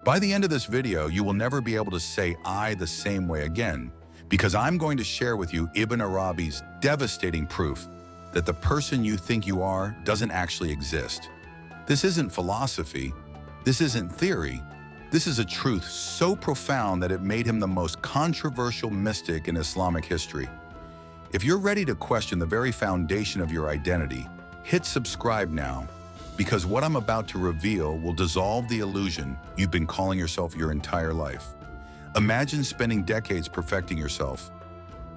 By the end of this video, you will never be able to say I the same way again, because I'm going to share with you Ibn Arabi's devastating proof that the person you think you are doesn't actually exist. This isn't philosophy. This isn't theory. This is a truth so profound that it made him the most controversial mystic in Islamic history. If you're ready to question the very foundation of your identity, hit subscribe now, because what I'm about to reveal will dissolve the illusion you've been calling yourself your entire life. Imagine spending decades perfecting yourself,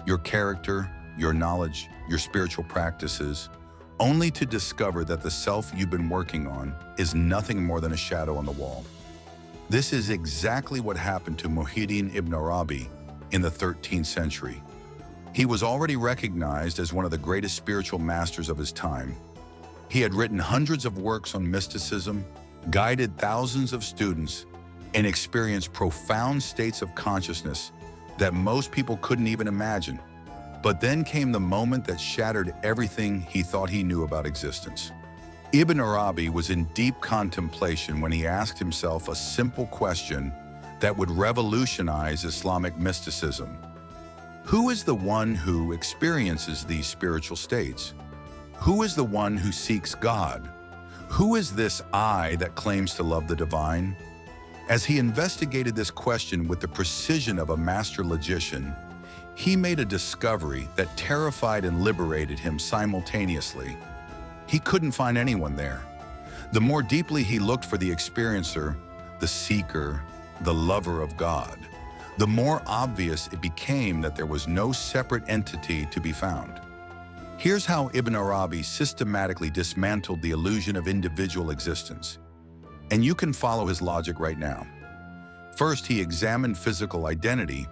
your character, your knowledge, your spiritual practices, only to discover that the self you've been working on is nothing more than a shadow on the wall. This is exactly what happened to Muhyiddin Ibn Arabi in the 13th century. He was already recognized as one of the greatest spiritual masters of his time. He had written hundreds of works on mysticism, guided thousands of students, and experienced profound states of consciousness that most people couldn't even imagine. But then came the moment that shattered everything he thought he knew about existence. Ibn Arabi was in deep contemplation when he asked himself a simple question that would revolutionize Islamic mysticism. Who is the one who experiences these spiritual states? Who is the one who seeks God? Who is this I that claims to love the divine? As he investigated this question with the precision of a master logician, he made a discovery that terrified and liberated him simultaneously. He couldn't find anyone there. The more deeply he looked for the experiencer, the seeker, the lover of God, the more obvious it became that there was no separate entity to be found. Here's how Ibn Arabi systematically dismantled the illusion of individual existence. And you can follow his logic right now. First, he examined physical identity.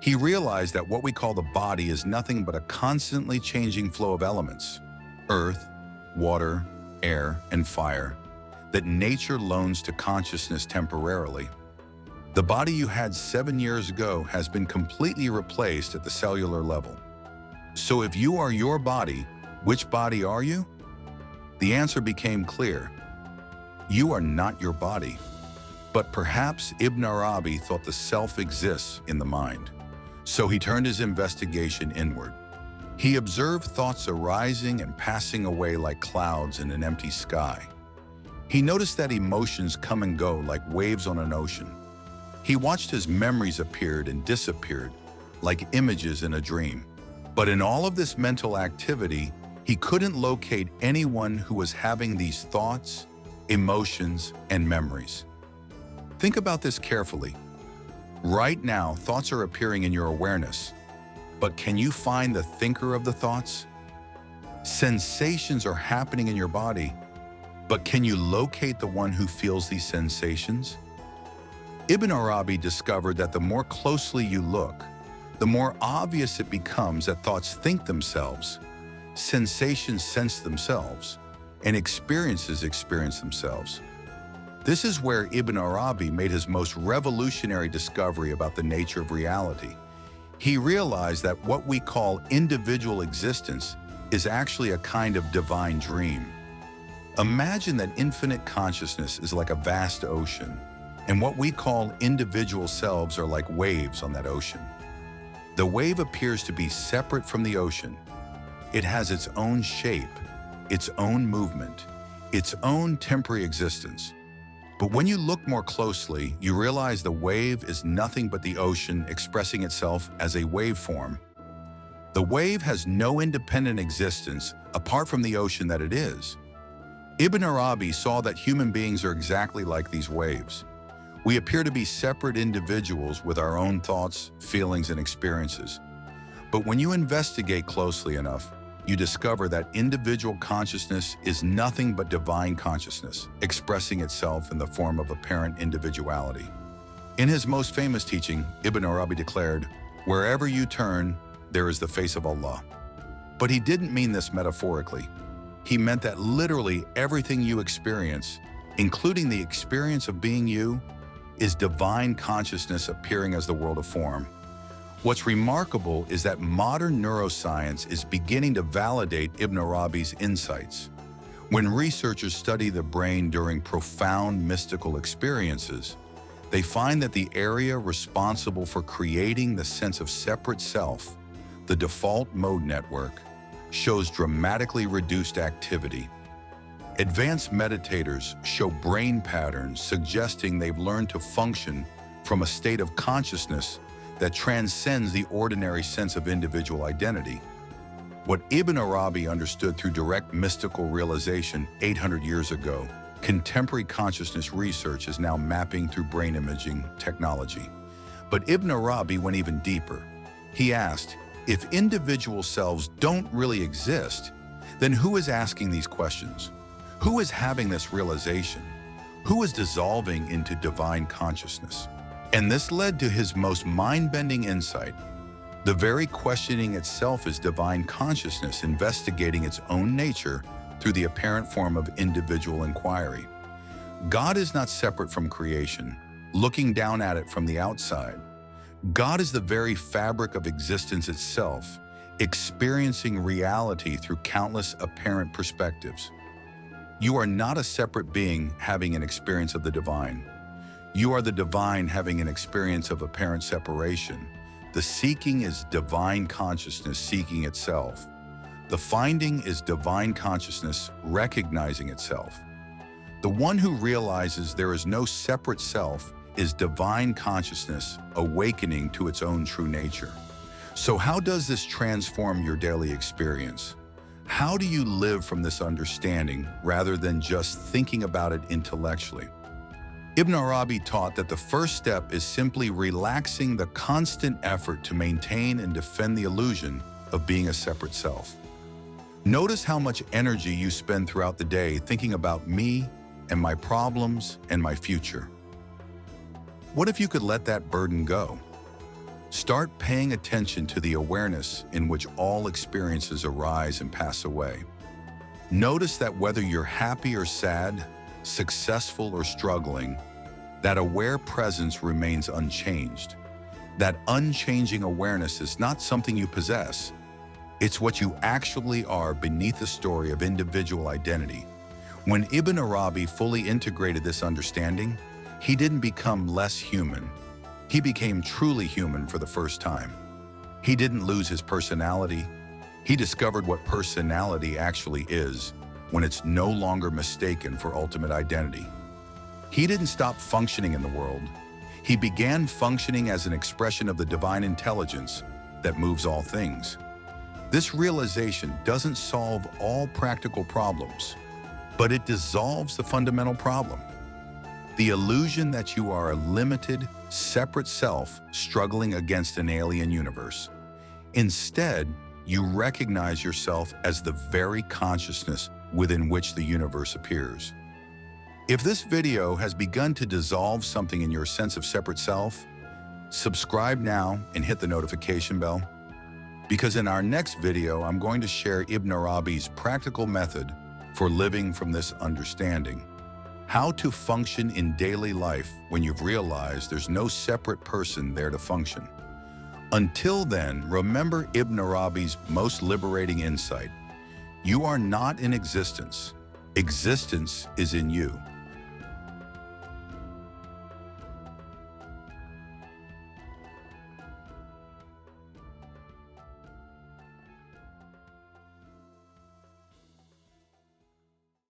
He realized that what we call the body is nothing but a constantly changing flow of elements, earth, water, air, and fire, that nature loans to consciousness temporarily. The body you had 7 years ago has been completely replaced at the cellular level. So if you are your body, which body are you? The answer became clear. You are not your body. But perhaps Ibn Arabi thought the self exists in the mind. So he turned his investigation inward. He observed thoughts arising and passing away like clouds in an empty sky. He noticed that emotions come and go like waves on an ocean. He watched as memories appeared and disappeared like images in a dream. But in all of this mental activity, he couldn't locate anyone who was having these thoughts, emotions, and memories. Think about this carefully. Right now, thoughts are appearing in your awareness, but can you find the thinker of the thoughts? Sensations are happening in your body, but can you locate the one who feels these sensations? Ibn Arabi discovered that the more closely you look, the more obvious it becomes that thoughts think themselves, sensations sense themselves, and experiences experience themselves. This is where Ibn Arabi made his most revolutionary discovery about the nature of reality. He realized that what we call individual existence is actually a kind of divine dream. Imagine that infinite consciousness is like a vast ocean, and what we call individual selves are like waves on that ocean. The wave appears to be separate from the ocean. It has its own shape, its own movement, its own temporary existence. But when you look more closely, you realize the wave is nothing but the ocean expressing itself as a waveform. The wave has no independent existence apart from the ocean that it is. Ibn Arabi saw that human beings are exactly like these waves. We appear to be separate individuals with our own thoughts, feelings, and experiences. But when you investigate closely enough, you discover that individual consciousness is nothing but divine consciousness, expressing itself in the form of apparent individuality. In his most famous teaching, Ibn Arabi declared, "Wherever you turn, there is the face of Allah." But he didn't mean this metaphorically. He meant that literally everything you experience, including the experience of being you, is divine consciousness appearing as the world of form. What's remarkable is that modern neuroscience is beginning to validate Ibn Arabi's insights. When researchers study the brain during profound mystical experiences, they find that the area responsible for creating the sense of separate self, the default mode network, shows dramatically reduced activity. Advanced meditators show brain patterns suggesting they've learned to function from a state of consciousness that transcends the ordinary sense of individual identity. What Ibn Arabi understood through direct mystical realization 800 years ago, contemporary consciousness research is now mapping through brain imaging technology. But Ibn Arabi went even deeper. He asked, if individual selves don't really exist, then who is asking these questions? Who is having this realization? Who is dissolving into divine consciousness? And this led to his most mind-bending insight. The very questioning itself is divine consciousness investigating its own nature through the apparent form of individual inquiry. God is not separate from creation, looking down at it from the outside. God is the very fabric of existence itself, experiencing reality through countless apparent perspectives. You are not a separate being having an experience of the divine. You are the divine having an experience of apparent separation. The seeking is divine consciousness seeking itself. The finding is divine consciousness recognizing itself. The one who realizes there is no separate self is divine consciousness awakening to its own true nature. So how does this transform your daily experience? How do you live from this understanding rather than just thinking about it intellectually? Ibn Arabi taught that the first step is simply relaxing the constant effort to maintain and defend the illusion of being a separate self. Notice how much energy you spend throughout the day thinking about me and my problems and my future. What if you could let that burden go? Start paying attention to the awareness in which all experiences arise and pass away. Notice that whether you're happy or sad, successful or struggling, that aware presence remains unchanged. That unchanging awareness is not something you possess. It's what you actually are beneath the story of individual identity. When Ibn Arabi fully integrated this understanding, he didn't become less human. He became truly human for the first time. He didn't lose his personality. He discovered what personality actually is when it's no longer mistaken for ultimate identity. He didn't stop functioning in the world. He began functioning as an expression of the divine intelligence that moves all things. This realization doesn't solve all practical problems, but it dissolves the fundamental problem. The illusion that you are a limited, separate self struggling against an alien universe. Instead, you recognize yourself as the very consciousness within which the universe appears. If this video has begun to dissolve something in your sense of separate self, subscribe now and hit the notification bell, because in our next video, I'm going to share Ibn Arabi's practical method for living from this understanding. How to function in daily life when you've realized there's no separate person there to function. Until then, remember Ibn Arabi's most liberating insight. You are not in existence. Existence is in you.